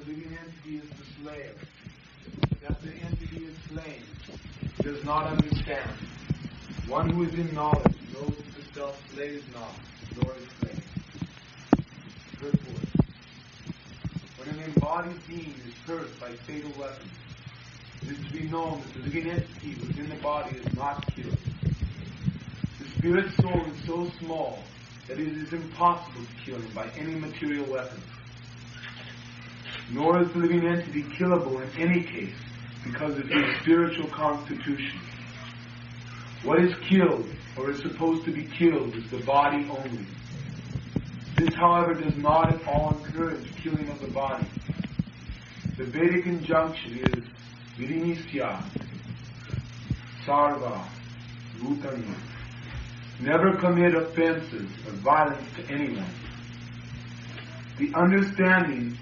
the living entity is the slayer, that the entity is slain, does not understand. One who is in knowledge knows that the self slays not, nor is slain. Purport. When an embodied being is hurt by fatal weapons, it is to be known that the living entity within the body is not killed. The spirit soul is so small that it is impossible to kill him by any material weapon. Nor is the living entity killable in any case because of his spiritual constitution. What is killed, or is supposed to be killed, is the body only. This, however, does not at all encourage killing of the body. The Vedic injunction is Virinisya, Sarva, Bhutani. Never commit offenses or violence to anyone. The understanding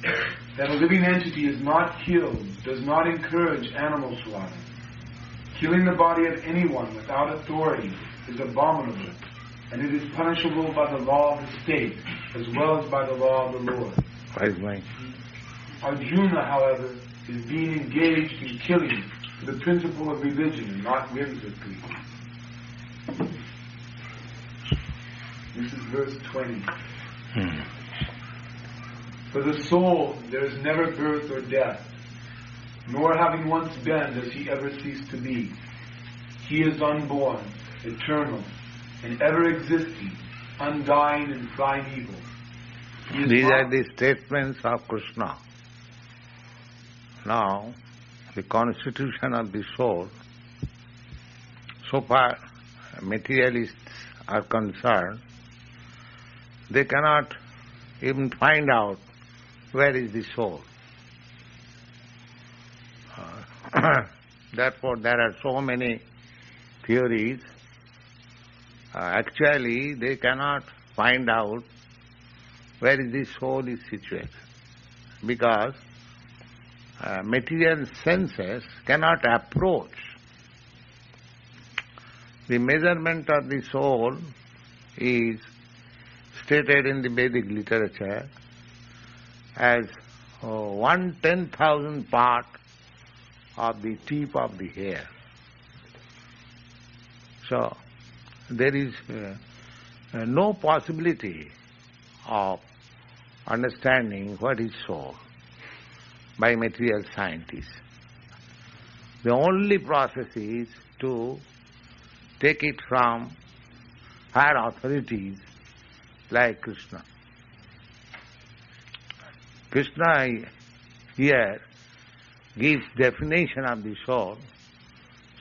that a living entity is not killed does not encourage animal slaughter. Killing the body of anyone without authority is abominable, and it is punishable by the law of the state as well as by the law of the Lord. Right. Arjuna, however, is being engaged in killing for the principle of religion and not whimsically. This is verse 20. For the soul there is never birth or death, nor having once been does he ever cease to be. He is unborn, eternal, and ever existing, undying and primeval. These are the statements of Krishna. Now, the constitution of the soul, so far materialists are concerned, they cannot even find out where is the soul. Therefore, there are so many theories. Actually, they cannot find out where is the soul is situated, because material senses cannot approach. The measurement of the soul is stated in the Vedic literature as 1/10,000th part of the tip of the hair. So, there is no possibility of understanding what is soul by material scientists. The only process is to take it from higher authorities like Krishna. Krishna here gives definition of the soul,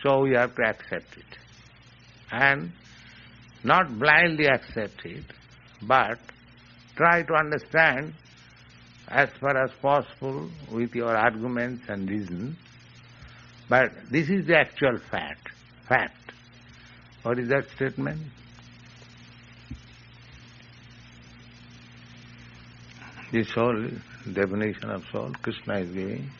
so we have to accept it. And not blindly accept it, but try to understand as far as possible with your arguments and reasons. But this is the actual fact. What is that statement? The soul, definition of soul, Krishna is giving.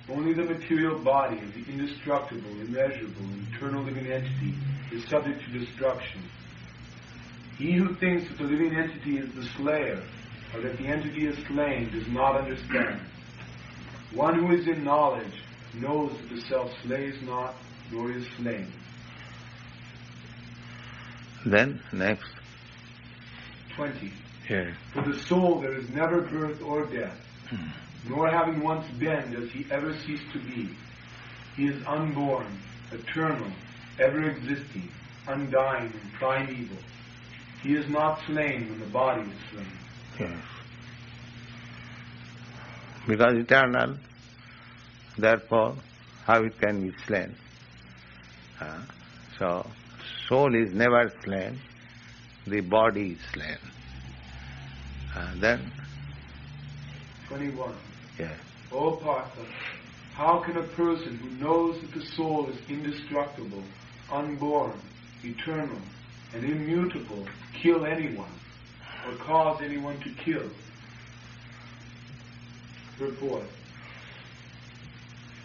Only the material body of the indestructible, immeasurable, and eternal living entity is subject to destruction. He who thinks that the living entity is the slayer, or that the entity is slain, does not understand. One who is in knowledge knows that the self slays not, nor is slain. Then, next. 20. Yeah. For the soul there is never birth or death, nor having once been does he ever cease to be. He is unborn, eternal, ever existing, undying, and primeval. He is not slain when the body is slain. Yes. Because eternal, therefore, how it can be slain? So, soul is never slain, the body is slain. Then? 21. Yes. O Partha, how can a person who knows that the soul is indestructible, unborn, eternal, and immutable kill anyone, or cause anyone to kill? Report.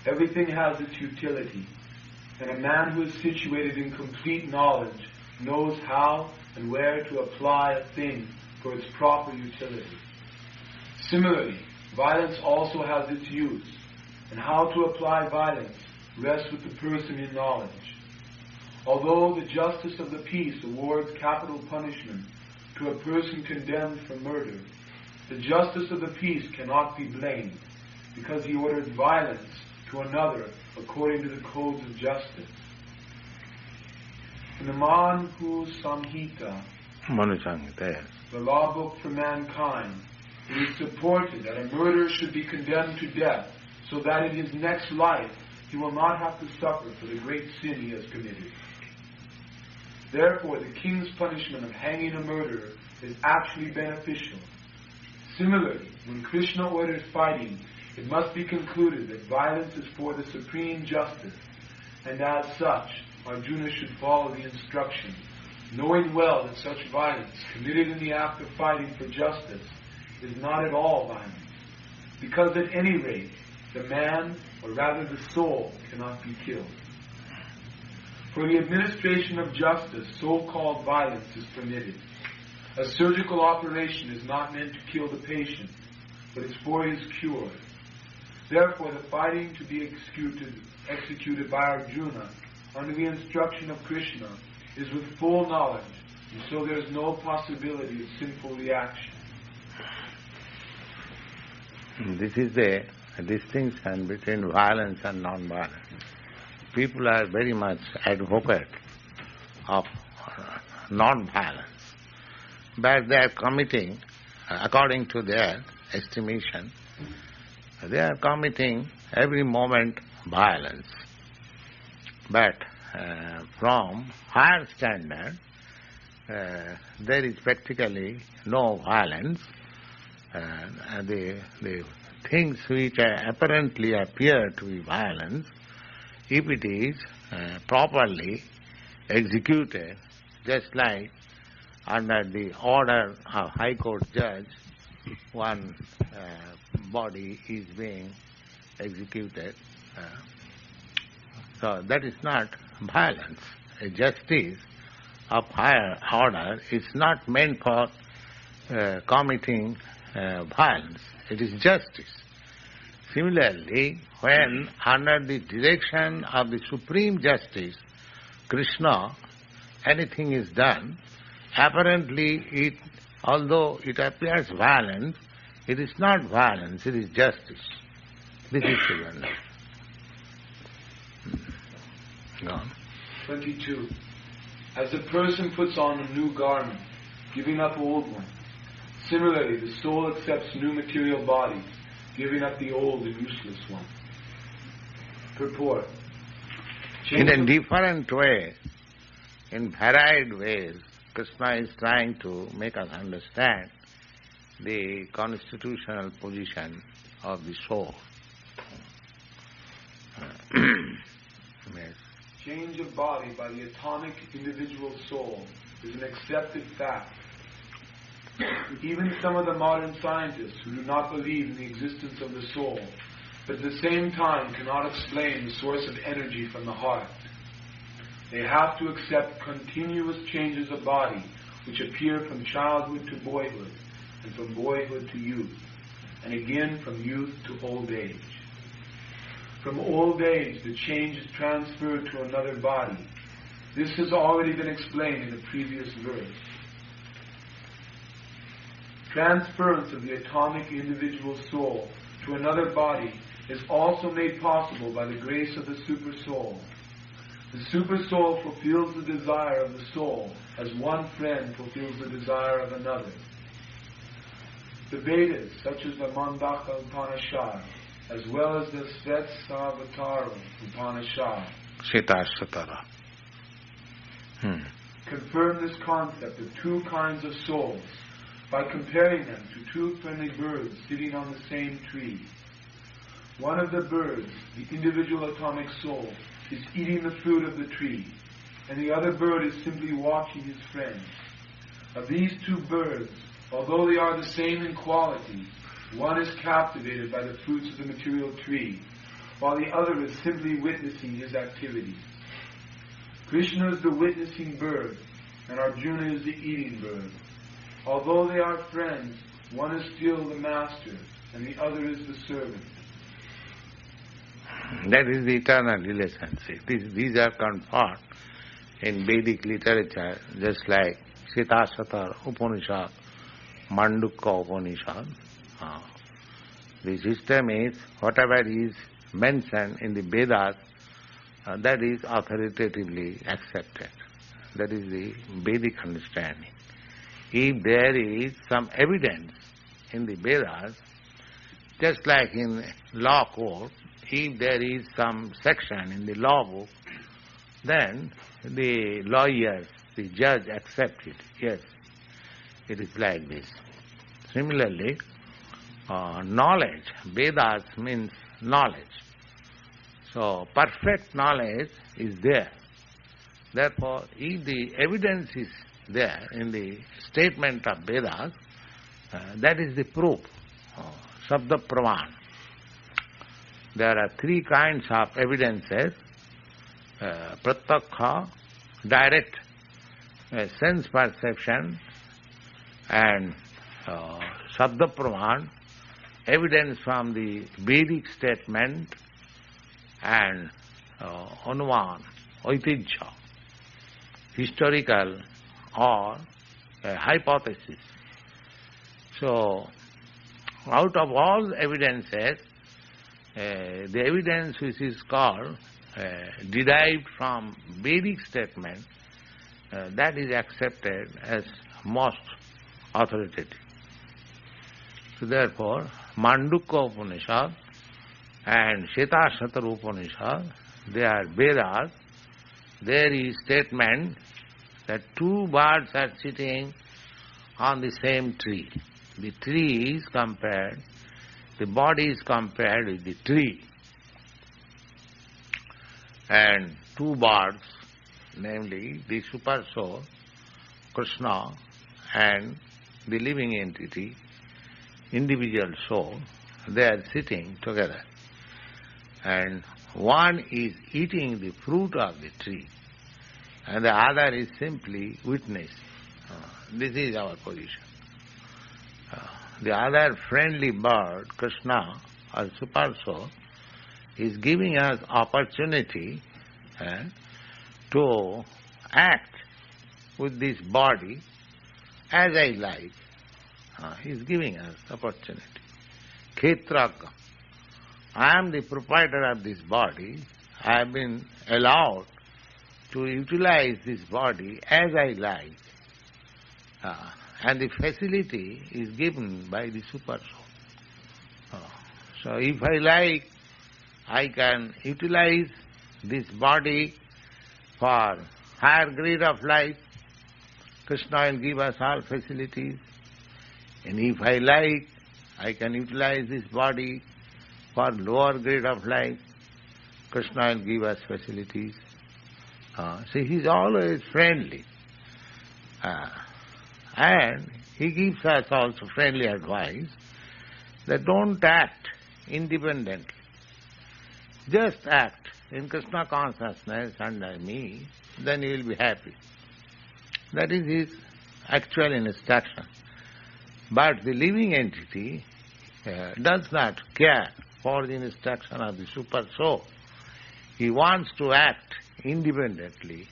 Everything has its utility, and a man who is situated in complete knowledge knows how and where to apply a thing for its proper utility. Similarly, violence also has its use, and how to apply violence rests with the person in knowledge. Although the justice of the peace awards capital punishment to a person condemned for murder, the justice of the peace cannot be blamed, because he orders violence to another according to the codes of justice. In the Manhu Samhita, the law book for mankind, it is supported that a murderer should be condemned to death, so that in his next life he will not have to suffer for the great sin he has committed. Therefore, the king's punishment of hanging a murderer is actually beneficial. Similarly, when Krishna orders fighting, it must be concluded that violence is for the supreme justice, and as such, Arjuna should follow the instruction, knowing well that such violence committed in the act of fighting for justice is not at all violence, because at any rate, the man, or rather the soul, cannot be killed. For the administration of justice, so-called violence is permitted. A surgical operation is not meant to kill the patient, but is for his cure. Therefore, the fighting to be executed by Arjuna under the instruction of Krishna is with full knowledge, and so there is no possibility of sinful reaction. This is the distinction between violence and non-violence. People are very much advocate of non-violence, but they are committing, according to their estimation, they are committing every moment violence. But from higher standard, there is practically no violence. The things which apparently appear to be violence, if it is properly executed, just like under the order of High Court judge, one body is being executed. So that is not violence. A justice of higher order is not meant for committing violence. It is justice. Similarly, when under the direction of the supreme justice, Krishna, anything is done, apparently although it appears violent, it is not violence, it is justice. This is the one. Go on. 22. As a person puts on a new garment, giving up old one, similarly the soul accepts new material bodies, giving up the old and useless one. Purport. In a different way, in varied ways, Krishna is trying to make us understand the constitutional position of the soul. Yes. Change of body by the atomic individual soul is an accepted fact. Even some of the modern scientists who do not believe in the existence of the soul, but at the same time cannot explain the source of energy from the heart. They have to accept continuous changes of body which appear from childhood to boyhood, and from boyhood to youth, and again from youth to old age. From old age, the change is transferred to another body. This has already been explained in the previous verse. Transference of the atomic individual soul to another body is also made possible by the grace of the Super Soul. The Super Soul fulfills the desire of the soul as one friend fulfills the desire of another. The Vedas, such as the Mandaka Upanishad, as well as the Svetsavatara Upanishad, confirm this concept of two kinds of souls by comparing them to two friendly birds sitting on the same tree. One of the birds, the individual atomic soul, is eating the fruit of the tree, and the other bird is simply watching his friend. Of these two birds, although they are the same in quality, one is captivated by the fruits of the material tree, while the other is simply witnessing his activities. Krishna is the witnessing bird, and Arjuna is the eating bird. Although they are friends, One is still the master, and the other is the servant. That is the eternal relationship. These are confirmed in Vedic literature, just like Sita Upanishad, Mandukya Upanishad. The system is, whatever is mentioned in the Vedas, that is authoritatively accepted. That is the Vedic understanding. If there is some evidence in the Vedas, just like in law court, if there is some section in the law book, then the lawyers, the judge accept it. Yes, it is like this. Similarly, knowledge, Vedas means knowledge. So, perfect knowledge is there. Therefore, if the evidence is there in the statement of Vedas, that is the proof. Sabda Praman. There are three kinds of evidences. Pratyakha, direct sense perception, and Sabda Praman, evidence from the Vedic statement, and Anuman, Aitijya, historical or hypothesis. So, out of all evidences, the evidence which is called derived from Vedic statement, that is accepted as most authoritative. So therefore, Mandukya Upanishad and Sheta Upanishad, they are Vedas. There is statement that two birds are sitting on the same tree. The tree is compared, the body is compared with the tree. And two birds, namely the super soul, Krishna, and the living entity, individual soul, they are sitting together. And one is eating the fruit of the tree, and the other is simply witnessing. This is our position. The other friendly bird, Krishna, or super soul, is giving us opportunity to act with this body as I like. He is giving us opportunity. Khetraga. I am the proprietor of this body. I have been allowed to utilize this body as I like. And the facility is given by the super soul. So if I like, I can utilize this body for higher grade of life. Krishna will give us all facilities. And if I like, I can utilize this body for lower grade of life. Krishna will give us facilities. See, he is always friendly. And he gives us also friendly advice that don't act independently. Just act in Krishna consciousness under me, then you will be happy. That is his actual instruction. But the living entity does not care for the instruction of the super soul. He wants to act independently,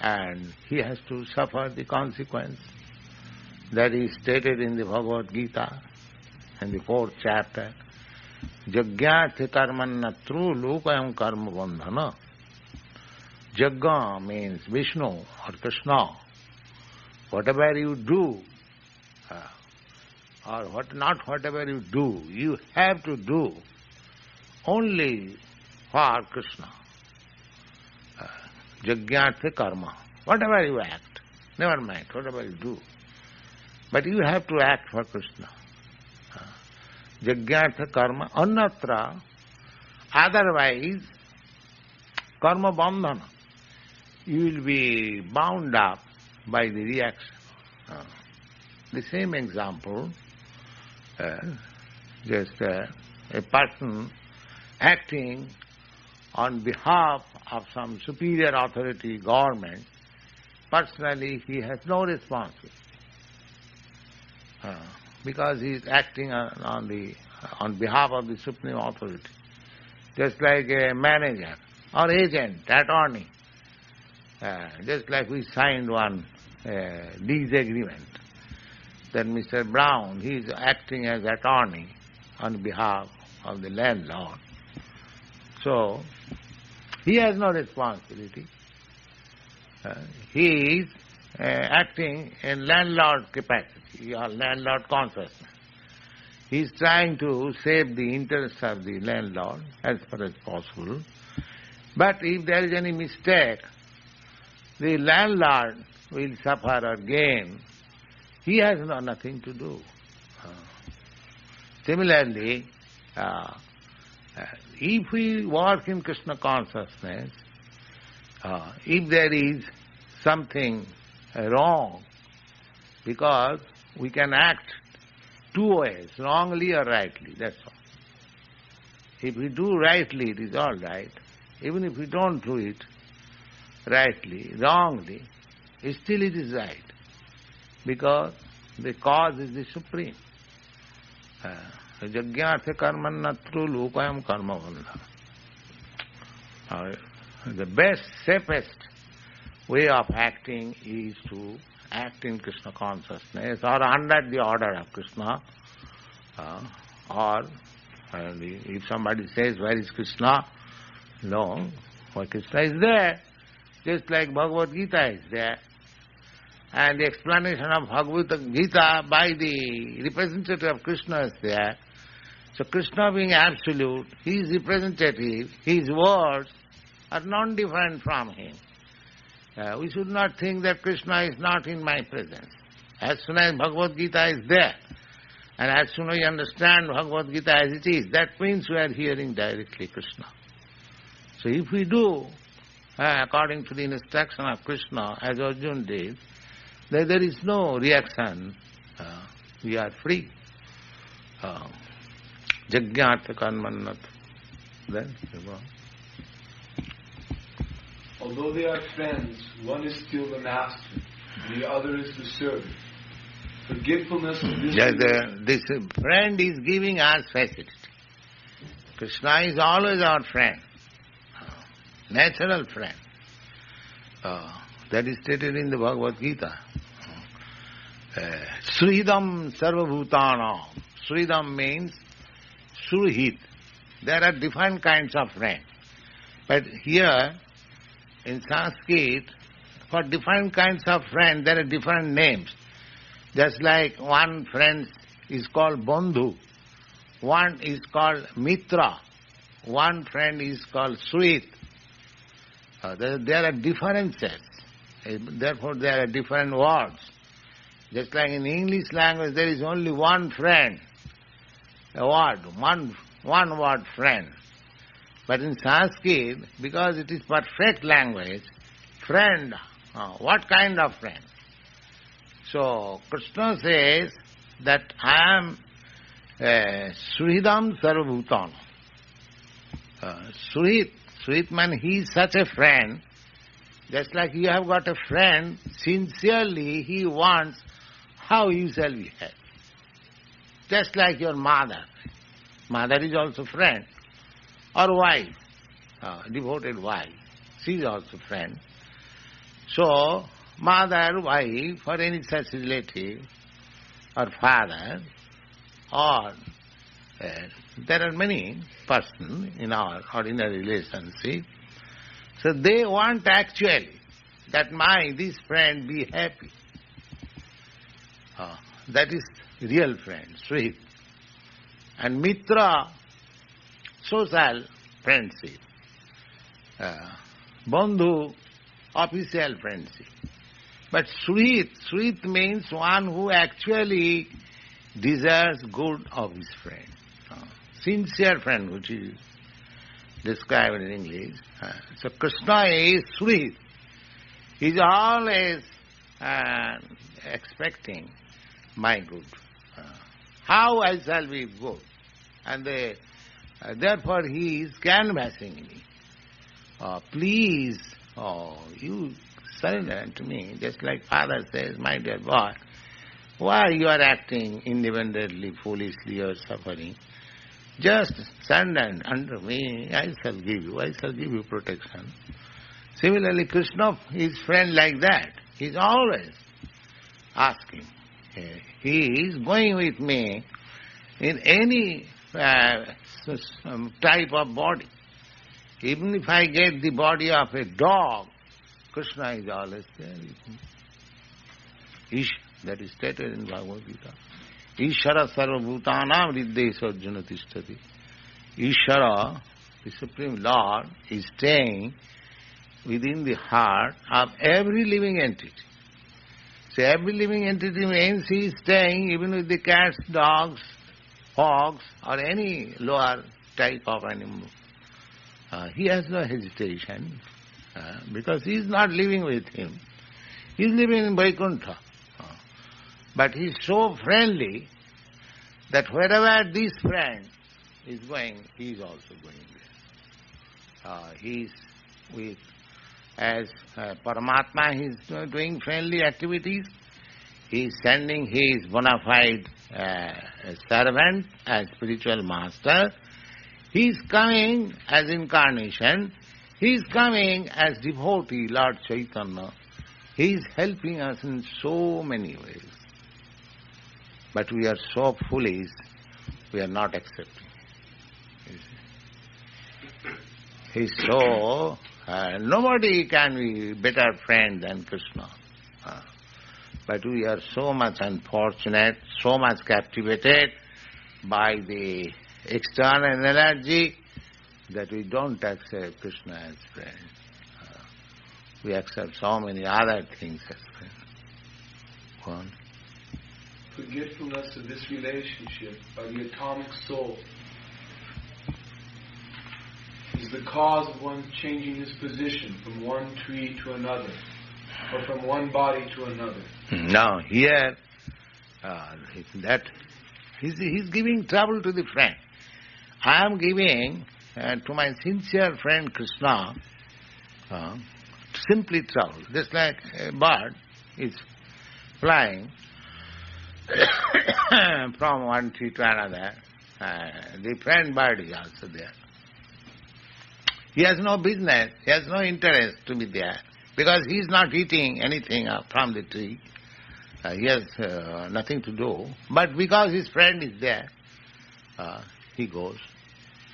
and he has to suffer the consequence. That is stated in the Bhagavad-gītā, in the 4th chapter. Jagyāti karmannatru lokayam karma bandhana. Jagga means Vishnu or Krishna. Whatever you do, or not whatever you do, you have to do only for Krishna. Jagyāti karma. Whatever you act, never mind, whatever you do. But you have to act for Krishna. Jagyartha karma annatra, otherwise karma bandhana. You will be bound up by the reaction. The same example, just a person acting on behalf of some superior authority, government, personally he has no responsibility. because he is acting on behalf of the supreme authority. Just like a manager or agent, attorney. Just like we signed one lease agreement. Then Mr. Brown, he is acting as attorney on behalf of the landlord. So, he has no responsibility. He is acting in landlord capacity or landlord consciousness. He is trying to save the interests of the landlord as far as possible. But if there is any mistake, the landlord will suffer or gain. He has nothing to do. Similarly, if we work in Krishna consciousness, if there is something wrong, because we can act two ways, wrongly or rightly, that's all. If we do rightly, it is all right. Even if we don't do it rightly, wrongly, still it is right. Because the cause is the supreme. Yajñātha karmannatru lūpayam karma bandha. The best, safest way of acting is to act in Krishna consciousness or under the order of Krishna. Or if somebody says, where is Krishna? No, for Krishna is there. Just like Bhagavad-gītā is there. And the explanation of Bhagavad-gītā by the representative of Krishna is there. So Krishna being absolute, his representative, his words are non-different from him. We should not think that Krishna is not in my presence. As soon as Bhagavad-gītā is there, and as soon as you understand Bhagavad-gītā as it is, that means we are hearing directly Krishna. So if we do according to the instruction of Krishna, as Arjuna did, then there is no reaction. We are free. Yajñātha karmannat. Then you go. Although they are friends, one is still the master, and the other is the servant. Forgetfulness of this... Yes, this friend is giving us facility. Krishna is always our friend. Natural friend. That is stated in the Bhagavad-gītā. Sridam sarvabhutanam. Sridam means Surhit. There are different kinds of friends. But here, in Sanskrit, for different kinds of friends, there are different names. Just like one friend is called Bandhu, one is called Mitra, one friend is called Sweet. There are differences. Therefore, there are different words. Just like in English language, there is only one friend, a word, one word friend. But in Sanskrit, because it is perfect language, friend, what kind of friend? So, Krishna says that I am Suhridam Sarvabhutana. Suhrit means he is such a friend, just like you have got a friend, sincerely he wants how you shall be happy. Just like your mother. Mother is also friend. Or wife, devoted wife. She is also friend. So, mother, wife, or any such relative, or father, or there are many persons in our ordinary relationship. So they want actually that this friend be happy. That is real friend, sweet. And mitra, social friendship. Bandhu, official friendship. But sweet means one who actually desires good of his friend. Sincere friend, which is described in English. So Krishna is sweet. He is always expecting my good. How I shall be good? And therefore he is canvassing me. Please, you surrender unto me, just like father says, my dear boy, Why you are acting independently, foolishly, or suffering? Just stand under me, I shall give you protection. Similarly, Krishna is friend like that. He is always asking. He is going with me in any type of body. Even if I get the body of a dog, Krishna is always there with me. That is stated in Bhagavad-gītā. Ishara sarvabhutanam riddhesa arjuna tishtati. Ishara, the Supreme Lord, is staying within the heart of every living entity. So every living entity means he is staying even with the cats, dogs, hogs, or any lower type of animal. He has no hesitation because he is not living with him. He is living in Vaikuntha. But he is so friendly that wherever this friend is going, he is also going there. He is with, as Paramatma, he is doing friendly activities. He is sending his bona fide servant as spiritual master. He is coming as incarnation. He is coming as devotee, Lord Chaitanya. He is helping us in so many ways. But we are so foolish, we are not accepting. He is so... nobody can be better friend than Krishna. But we are so much unfortunate, so much captivated by the external energy that we don't accept Krishna as friend. We accept so many other things as friend. Go on. Forgetfulness of this relationship by the atomic soul is the cause of one changing his position from one tree to another, or from one body to another. Now here, he's giving trouble to the friend. I am giving to my sincere friend Krishna simply trouble. Just like a bird is flying from one tree to another, the friend bird is also there. He has no business, he has no interest to be there, because he is not eating anything from the tree. He has nothing to do. But because his friend is there, he goes.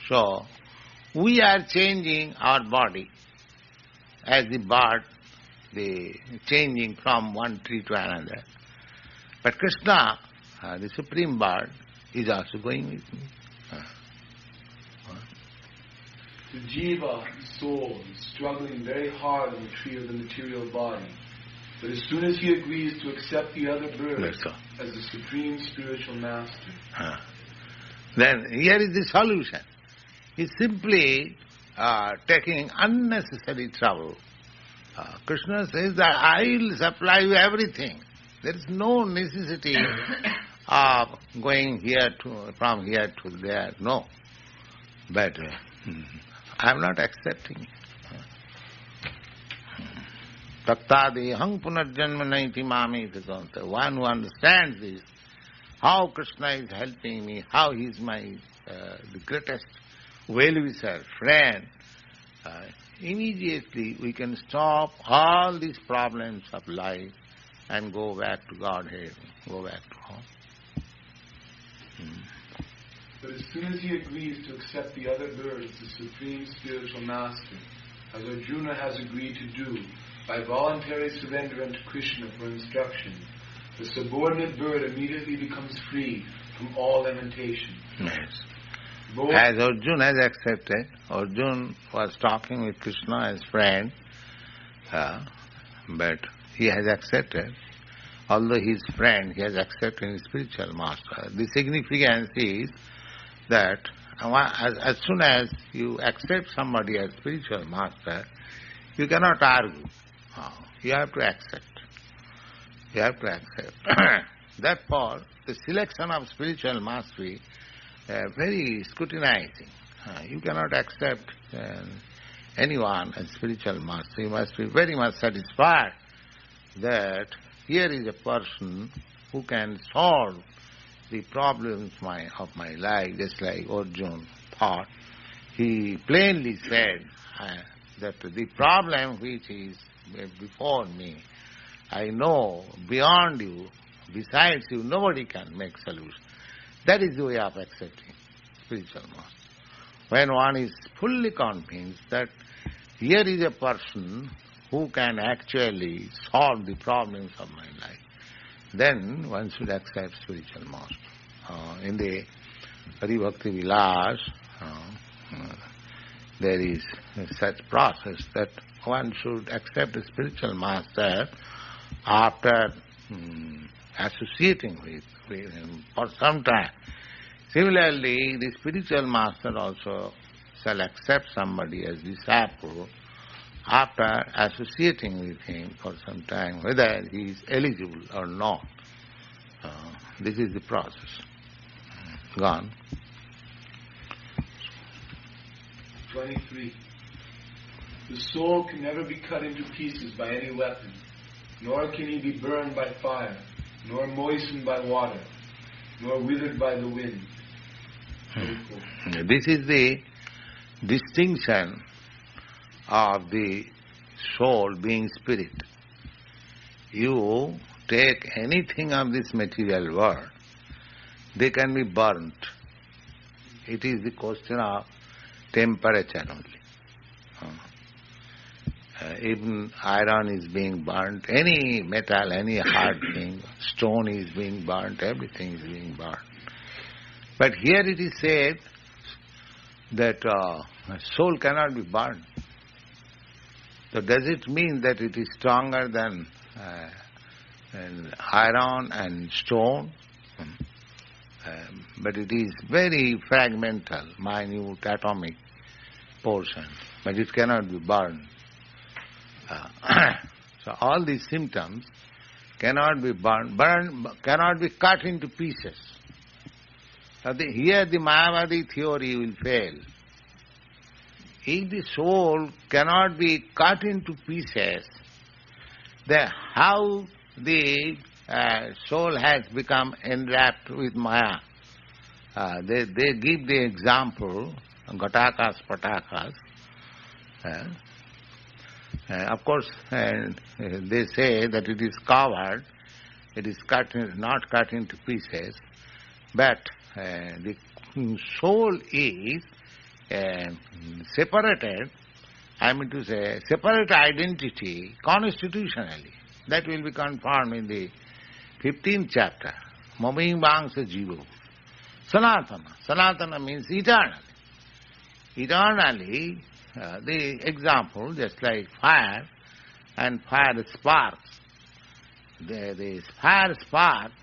So, we are changing our body as the bird, the changing from one tree to another. But Krishna, the Supreme Bird, is also going with me. The jiva, the soul, is struggling very hard on the tree of the material body. But as soon as he agrees to accept the other bird as the supreme spiritual master, then here is the solution. He's simply taking unnecessary trouble. Krishna says that I will supply you everything. There is no necessity of going from here to there. No. But I am not accepting it. Tattadehang punarjanma naiti mami tasanta. One who understands this, how Krishna is helping me, how he is my the greatest well-wisher, friend, immediately we can stop all these problems of life and go back to Godhead, go back to home. But as soon as he agrees to accept the other bird as the supreme spiritual master, as Arjuna has agreed to do, by voluntary surrender unto Krishna for instruction, the subordinate bird immediately becomes free from all limitation. Yes. As Arjuna has accepted, Arjuna was talking with Krishna as friend, but he has accepted, although he is friend, he has accepted his spiritual master. The significance is that as soon as you accept somebody as spiritual master, you cannot argue. You have to accept. You have to accept. Therefore, the selection of spiritual mastery very scrutinizing. You cannot accept anyone as spiritual master. You must be very much satisfied that here is a person who can solve the problems of my life, just like Arjuna thought. He plainly said that the problem which is before me, I know beyond you, besides you, nobody can make solution. That is the way of accepting spiritual master. When one is fully convinced that here is a person who can actually solve the problems of my life, then one should accept spiritual master. In the Hari Bhakti Vilas, there is such process that one should accept a spiritual master after associating with him for some time. Similarly, the spiritual master also shall accept somebody as disciple after associating with him for some time, whether he is eligible or not. This is the process. Gone. 23. The soul can never be cut into pieces by any weapon, nor can he be burned by fire, nor moistened by water, nor withered by the wind. This is the distinction of the soul being spirit. You take anything of this material world, they can be burnt. It is the question of temperature only. Even iron is being burnt, any metal, any hard thing, stone is being burnt, everything is being burnt. But here it is said that soul cannot be burnt. So does it mean that it is stronger than iron and stone? But it is very fragmental, minute, atomic portion. But it cannot be burned. So all these symptoms cannot be burned, cannot be cut into pieces. So here the Mayavadi theory will fail. If the soul cannot be cut into pieces, then how the soul has become enwrapped with Maya? They give the example, Ghatakas, Patakas. Of course, they say that it is covered, it is not cut into pieces, but the soul is separated, I mean to say, separate identity constitutionally. That will be confirmed in the 15th chapter. Maming Bangsa Jivo. Sanatana. Sanatana means eternally. Eternally, the example, just like fire and fire sparks. The fire sparks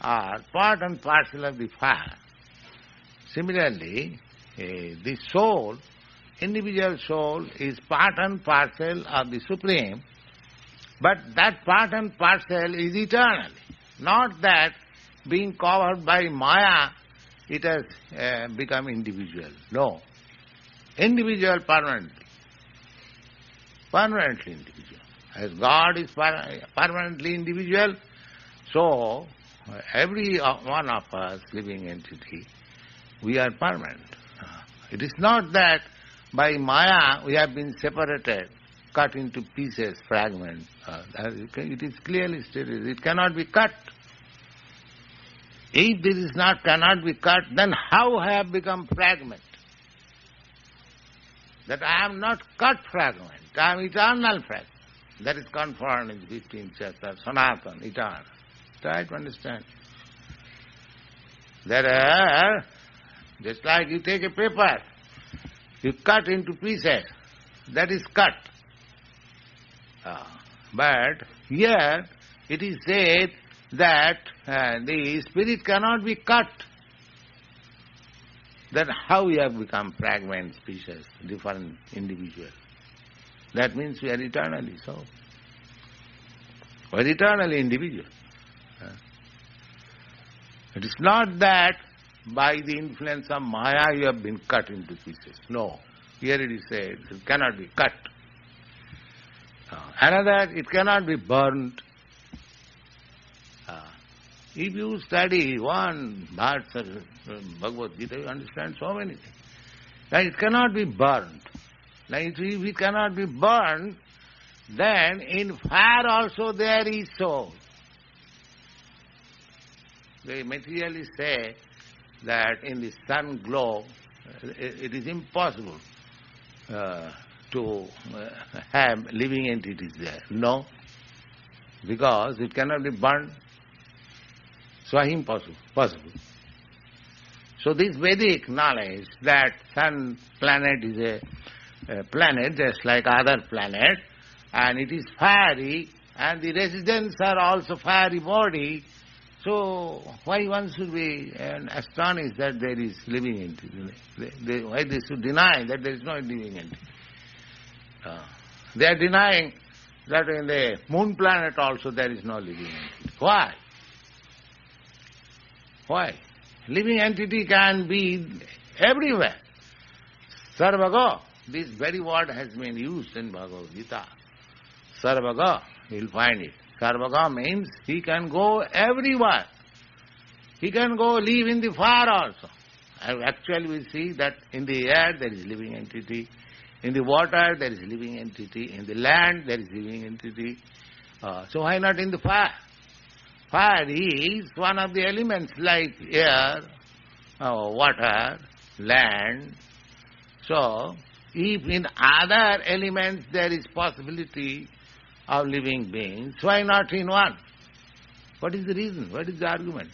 are part and parcel of the fire. Similarly, the soul, individual soul, is part and parcel of the Supreme, but that part and parcel is eternally. Not that being covered by Maya, it has become individual. No. Individual permanently. Permanently individual. As God is permanently individual, so every one of us, living entity, we are permanent. It is not that by Maya we have been separated, cut into pieces, fragments. It is clearly stated, it cannot be cut. If this cannot be cut, then how I have become fragment? That I am not cut fragment, I am eternal fragment. That is confirmed in the 15th chapter, Sanatana, eternal. Try to understand. There are, just like you take a paper, you cut into pieces, that is cut. But here it is said that the spirit cannot be cut. Then how we have become fragments, pieces, different individuals? That means we are eternally so. We are eternally individual. It is not that by the influence of Maya you have been cut into pieces. No. Here it is said, it cannot be cut. Another, it cannot be burned. If you study one verse of Bhagavad-gītā, you understand so many things. Now it cannot be burnt. Now if it cannot be burnt, then in fire also there is soul. They materialists say that in the sun glow it is impossible to have living entities there. No, because it cannot be burned. So impossible, possible. So this Vedic knowledge that sun planet is a planet just like other planet, and it is fiery, and the residents are also fiery body, so why one should be astonished that there is living entity? Why they should deny that there is no living entity? They are denying that in the moon planet also there is no living entity. Why? Why? Living entity can be everywhere. Sarvaga, this very word has been used in Bhagavad-gītā. Sarvaga, you will find it. Sarvaga means he can go everywhere. He can go live in the fire also. And actually we see that in the air there is living entity, in the water there is living entity, in the land there is living entity. So why not in the fire? Fire is one of the elements like air, water, land. So if in other elements there is possibility of living beings, why not in one? What is the reason? What is the argument?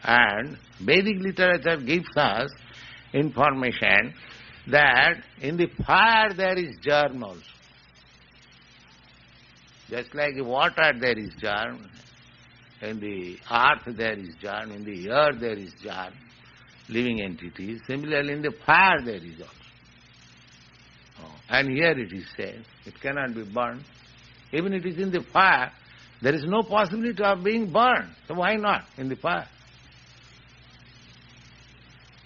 And Vedic literature gives us information that in the fire there is germ also. Just like in water there is germ, in the earth there is germ, in the air there is germ, living entities. Similarly in the fire there is also. And here it is said, it cannot be burned. Even it is in the fire, there is no possibility of being burned. So why not in the fire?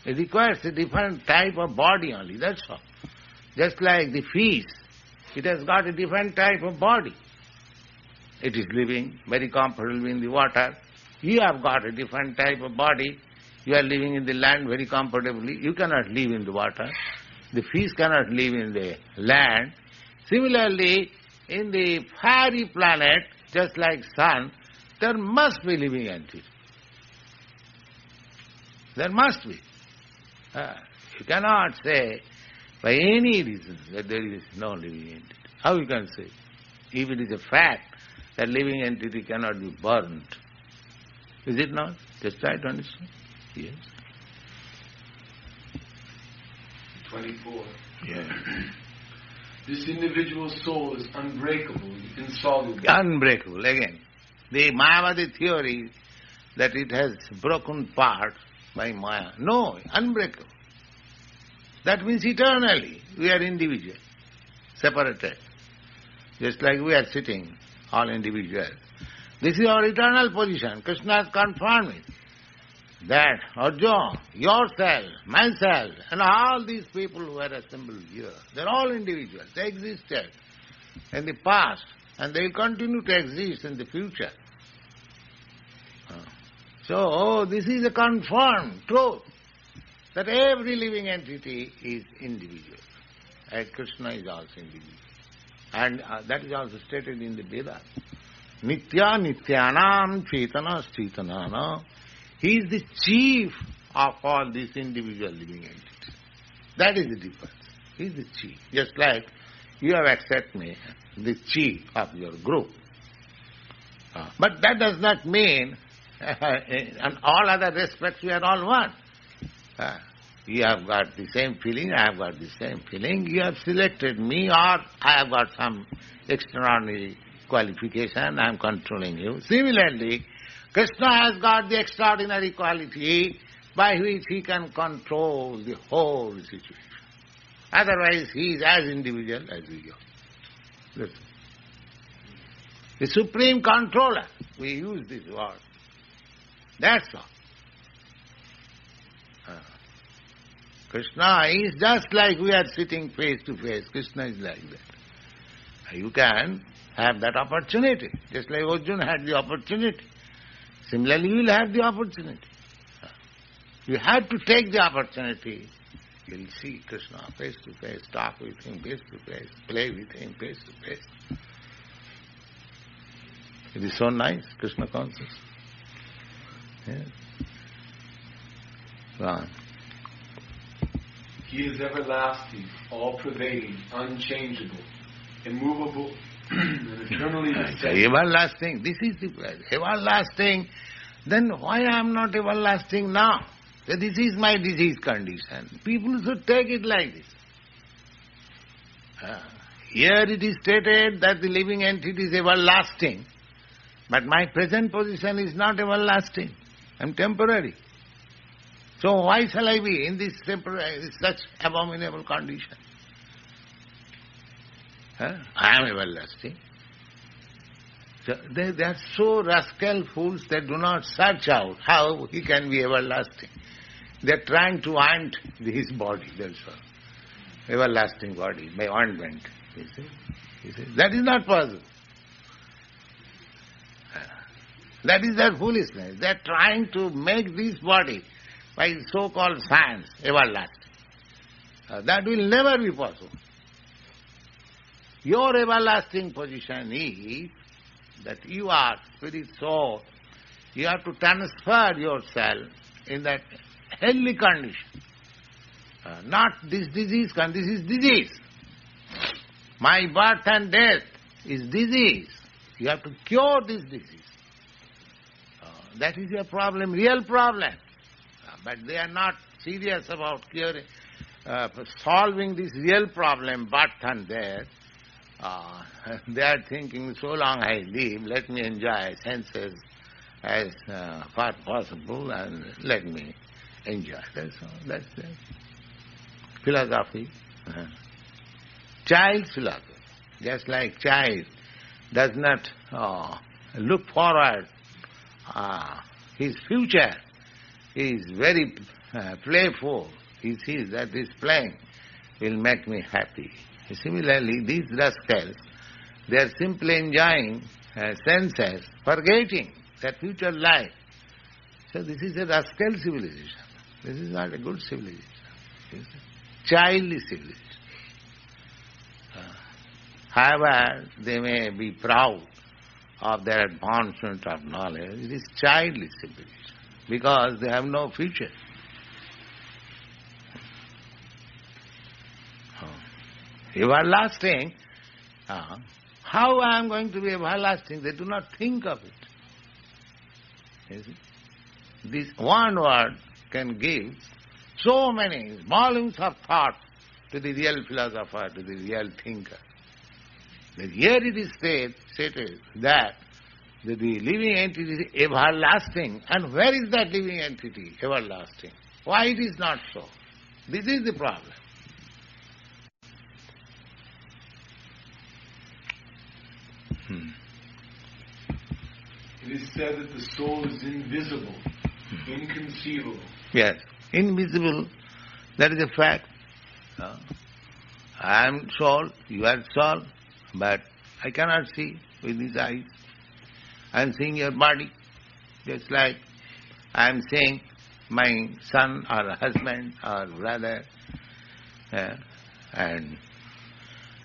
It requires a different type of body only, that's all. Just like the fish, it has got a different type of body. It is living very comfortably in the water. You have got a different type of body. You are living in the land very comfortably. You cannot live in the water. The fish cannot live in the land. Similarly, in the fiery planet, just like sun, there must be living entity. There must be. You cannot say by any reason that there is no living entity. How you can say? If it is a fact that living entity cannot be burnt. Is it not? Just try to understand. Yes. 24. Yeah. This individual soul is unbreakable, insoluble. Unbreakable, again. The Mayavadi theory that it has broken parts by Maya. No, unbreakable. That means eternally we are individual, separated. Just like we are sitting, all individuals. This is our eternal position. Krishna has confirmed it. That Arjuna, yourself, myself, and all these people who are assembled here, they're all individuals. They existed in the past and they will continue to exist in the future. So this is a confirmed truth that every living entity is individual. And Krishna is also individual. And that is also stated in the Vedas. Nitya nityanam chetana chetanana. He is the chief of all these individual living entities. That is the difference. He is the chief. Just like you have accepted me, the chief of your group. But that does not mean in all other respects we are all one. You have got the same feeling, I have got the same feeling. You have selected me, or I have got some extraordinary qualification, I am controlling you. Similarly, Krishna has got the extraordinary quality by which he can control the whole situation. Otherwise, he is as individual as we are. That's all. The supreme controller, we use this word. That's all. Krishna is just like we are sitting face to face. Krishna is like that. You can have that opportunity, just like Arjuna had the opportunity. Similarly, you will have the opportunity. You have to take the opportunity. You will see Krishna face to face, talk with him face to face, play with him face to face. It is so nice, Krishna consciousness. Yes. Go on. He is everlasting, all-pervading, unchangeable, immovable, and eternally the same. Everlasting. This is the everlasting. Then why I am not everlasting now? So this is my disease condition. People should take it like this. Here it is stated that the living entity is everlasting, but my present position is not everlasting. I am temporary. So why shall I be in this temporary, such abominable condition? I am everlasting. So they are so rascal fools that do not search out how he can be everlasting. They are trying to ant his body, that's all. Everlasting body, by ointment. You see? That is not possible. That is their foolishness. They are trying to make this body, by so-called science, everlasting. That will never be possible. Your everlasting position is that you are spirit soul. You have to transfer yourself in that heavenly condition. Not this disease, this is disease. My birth and death is disease. You have to cure this disease. That is your problem, real problem. But they are not serious about curing, solving this real problem, birth and death. They are thinking, so long I live, let me enjoy senses as far possible and let me enjoy. That's all. That's the philosophy. Child's philosophy. Just like child does not look forward, his future is very playful. He sees that this playing will make me happy. Similarly, these rascals, they are simply enjoying senses, forgetting their future life. So this is a rascal civilization. This is not a good civilization. It is a childish civilization. However, they may be proud of their advancement of knowledge. It is childish civilization because they have no future. Everlasting, how I am going to be everlasting? They do not think of it. You see? This one word can give so many volumes of thought to the real philosopher, to the real thinker. But here it is stated that the living entity is everlasting. And where is that living entity, everlasting? Why it is not so? This is the problem. It is said that the soul is invisible, inconceivable. Yes, invisible, that is a fact. I am soul, you are soul, but I cannot see with these eyes. I am seeing your body, just like I am seeing my son or husband or brother. And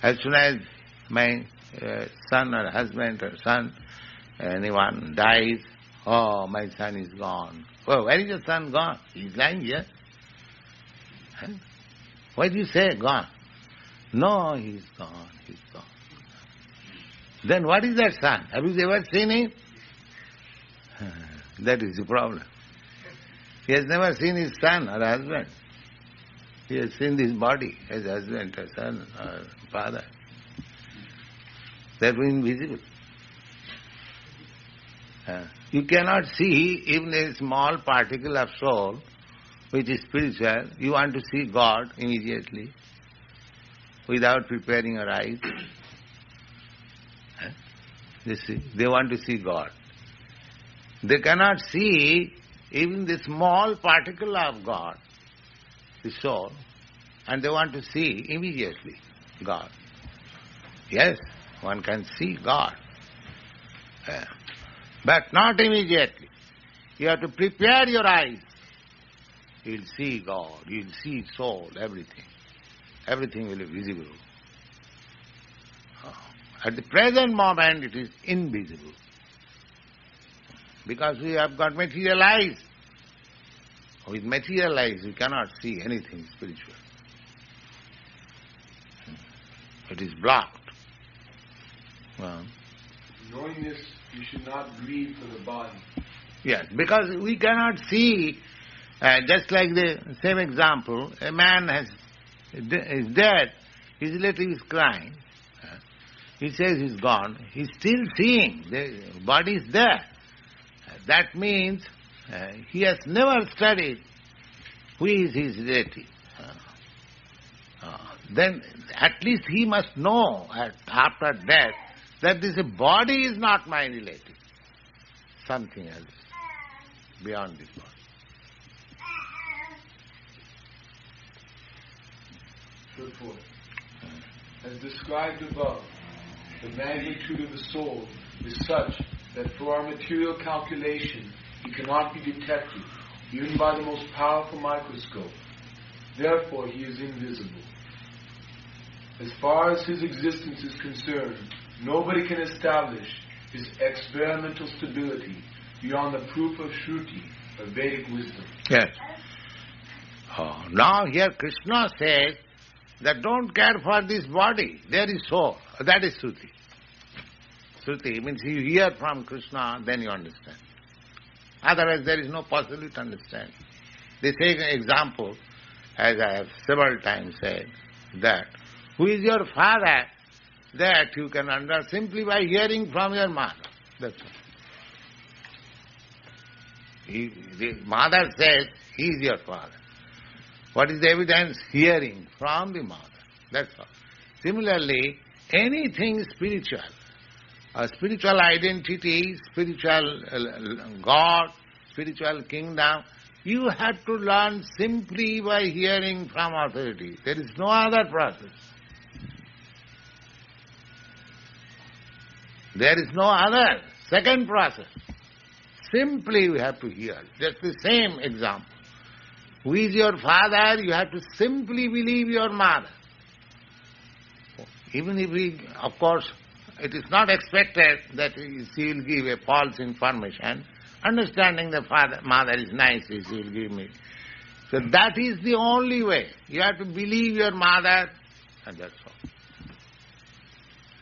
as soon as my son or husband or son, anyone dies, oh, my son is gone. Oh, where is your son gone? He is lying here. Why do you say gone? No, he is gone, he is gone. Then what is that son? Have you ever seen him? That is the problem. He has never seen his son or husband. He has seen this body as husband or son or father. That is invisible. You cannot see even a small particle of soul which is spiritual. You want to see God immediately without preparing your eyes. You see, they want to see God. They cannot see even the small particle of God, the soul, and they want to see immediately God. Yes, one can see God, but not immediately. You have to prepare your eyes. You'll see God, you'll see soul, everything. Everything will be visible. At the present moment it is invisible. Because we have got material eyes. With material eyes we cannot see anything spiritual. It is blocked. Knowing this, you should not grieve for the body. Yes, because we cannot see, just like the same example, a man is dead, his relative is crying, he says he's gone, he's still seeing, the body is there. That means he has never studied who is his relative. Then at least he must know after death that this body is not my relative, something else beyond this body. Purport. As described above, the magnitude of the soul is such that for our material calculation he cannot be detected even by the most powerful microscope. Therefore he is invisible. As far as his existence is concerned, nobody can establish his experimental stability beyond the proof of Shruti, of Vedic wisdom. Yes. Now here Krishna says that don't care for this body, there is soul. That is Shruti. Shruti means you hear from Krishna, then you understand. Otherwise there is no possibility to understand. They take an example, as I have several times said, that who is your father, that you can understand simply by hearing from your mother. That's all. The mother says, he is your father. What is the evidence? Hearing from the mother. That's all. Similarly, anything spiritual, a spiritual identity, spiritual God, spiritual kingdom, you have to learn simply by hearing from authority. There is no other process. There is no other second process. Simply we have to hear. Just the same example. Who is your father? You have to simply believe your mother. Even if of course, it is not expected that she will give a false information. Understanding the mother is nice, she will give me. So that is the only way. You have to believe your mother, and that's all.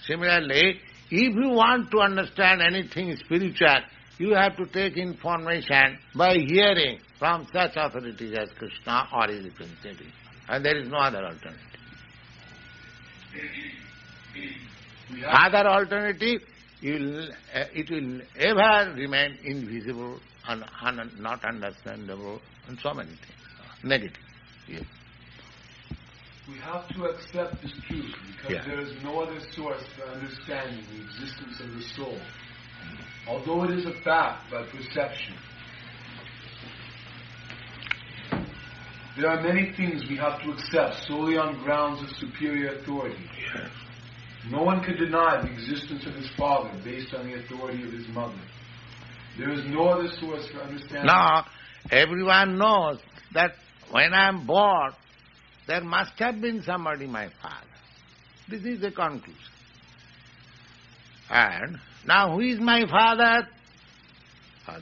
Similarly, if you want to understand anything spiritual, you have to take information by hearing from such authorities as Krishna or his representative. And there is no other alternative. Other alternative, it will ever remain invisible and not understandable and so many things. Negative. Yes. We have to accept this truth because there is no other source for understanding the existence of the soul. Although it is a fact by perception, there are many things we have to accept solely on grounds of superior authority. Yes. No one can deny the existence of his father based on the authority of his mother. There is no other source for understanding. Now, everyone knows that when I am born, there must have been somebody my father. This is the conclusion. And now who is my father?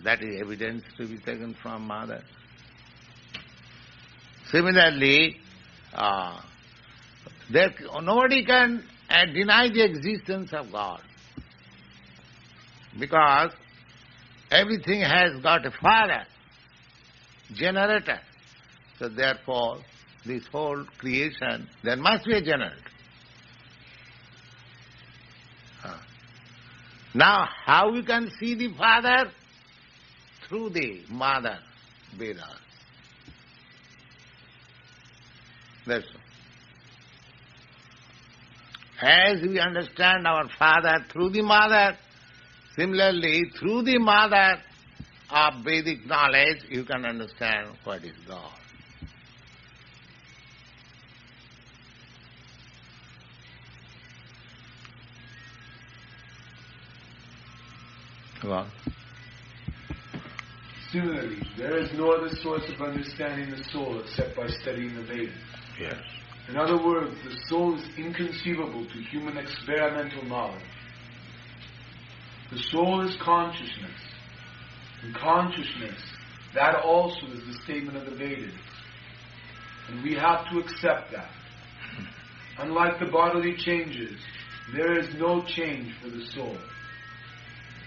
That is evidence to be taken from mother. Similarly, nobody can deny the existence of God, because everything has got a father, generator. So therefore, this whole creation, there must be a generator. Now, how we can see the father? Through the mother, Vedas. That's all. As we understand our father through the mother, similarly, through the mother of Vedic knowledge, you can understand what is God. Similarly, there is no other source of understanding the soul except by studying the Vedas. Yes. In other words, the soul is inconceivable to human experimental knowledge. The soul is consciousness. And consciousness, that also is the statement of the Vedas. And we have to accept that. Unlike the bodily changes, there is no change for the soul.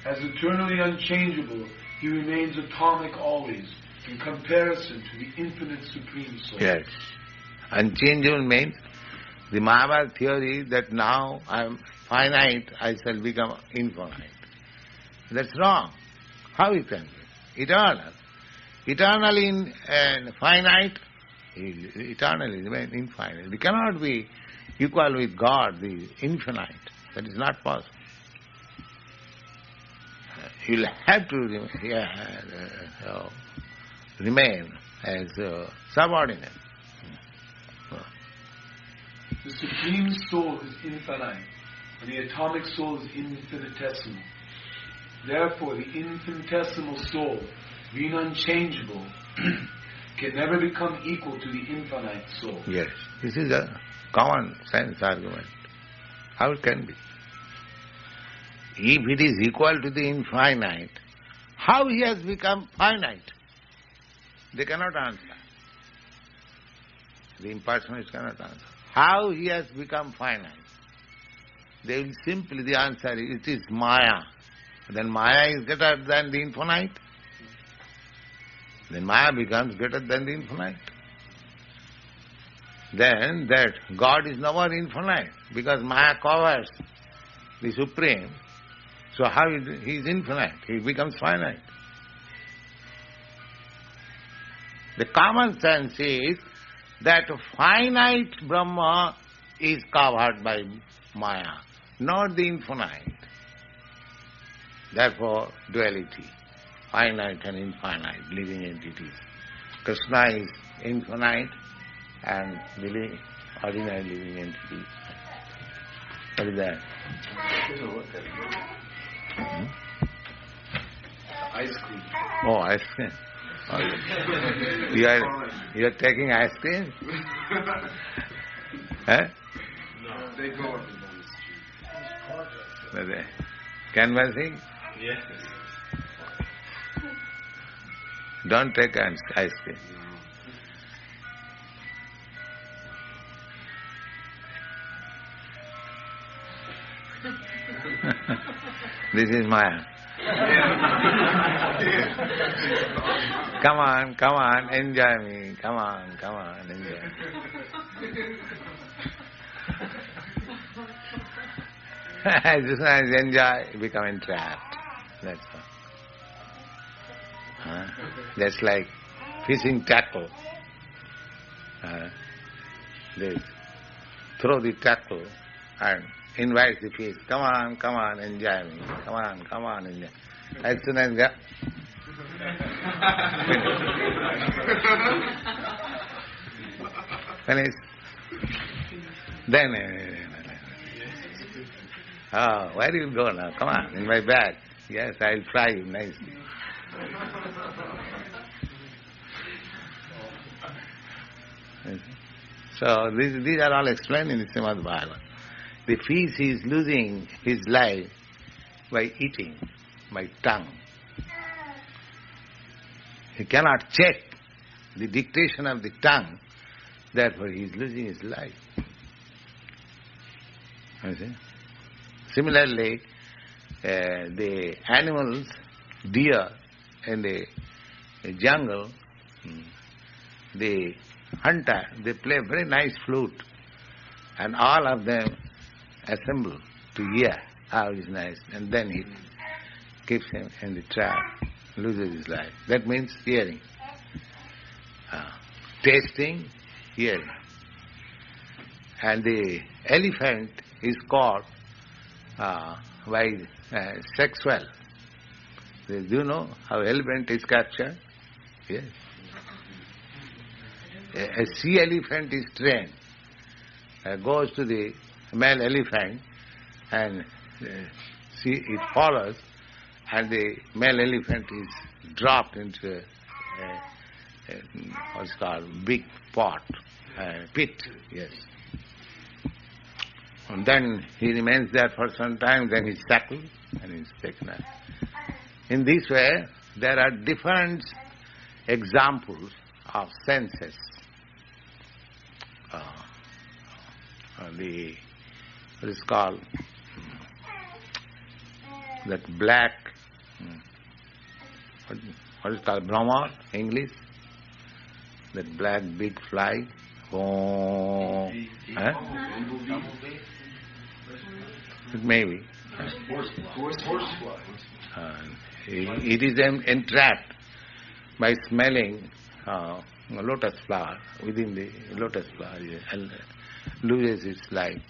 As eternally unchangeable, he remains atomic always, in comparison to the infinite supreme soul. Yes. Unchangeable means the Mahabharata theory that now I am finite, I shall become infinite. That's wrong. How it can be? Eternal. Eternally finite, eternally remain infinite. We cannot be equal with God, the infinite. That is not possible. You'll have to remain as subordinate. The Supreme Soul is infinite, and the atomic soul is infinitesimal. Therefore, the infinitesimal soul, being unchangeable, can never become equal to the infinite soul. Yes, this is a common sense argument. How it can be? If it is equal to the infinite, how he has become finite? They cannot answer. The impersonalists cannot answer. How he has become finite? They will simply, the answer is, it is Maya. Then Maya is greater than the infinite. Then Maya becomes greater than the infinite. Then that God is never infinite, because Maya covers the Supreme. So how is he is infinite? He becomes finite. The common sense is that finite Brahma is covered by Maya, not the infinite. Therefore, duality, finite and infinite, living entities. Krishna is infinite and ordinary living entities. What is that? Ice cream. Oh, ice cream. Oh, you are taking ice cream? Huh? No, they go up and down the street. Are they canvassing? Yes. Don't take ice cream. This is Maya. Come on, enjoy me. Come on, enjoy. As soon as you enjoy, you become entrapped. That's all. That's like fishing tackle. They throw the tackle and invite the fish. Come on, enjoy me. Come on, enjoy. As soon as you finish, then oh, where do you go now? Come on, in my bag. Yes, I'll fry you nicely. So these are all explained in the Srimad Bhagavatam. The fish is losing his life by eating, by tongue. He cannot check the dictation of the tongue, therefore he is losing his life. You see? Similarly, the animals, deer in the jungle, the hunter, they play very nice flute, and all of them assemble to hear how it is nice, and then he keeps him in the trap, loses his life. That means hearing. Tasting, hearing. And the elephant is caught by sexual. Do you know how elephant is captured? Yes. A sea elephant is trained, goes to the male elephant and it follows, and the male elephant is dropped into what's called big pot, pit, yes. And then he remains there for some time, then he's tackled and he's taken out. In this way, there are different examples of senses. What is called that black, what is called Brahma, English? That black big fly. Oh, it may be. It is entrapped by smelling lotus flower. Within the lotus flower, and loses its life.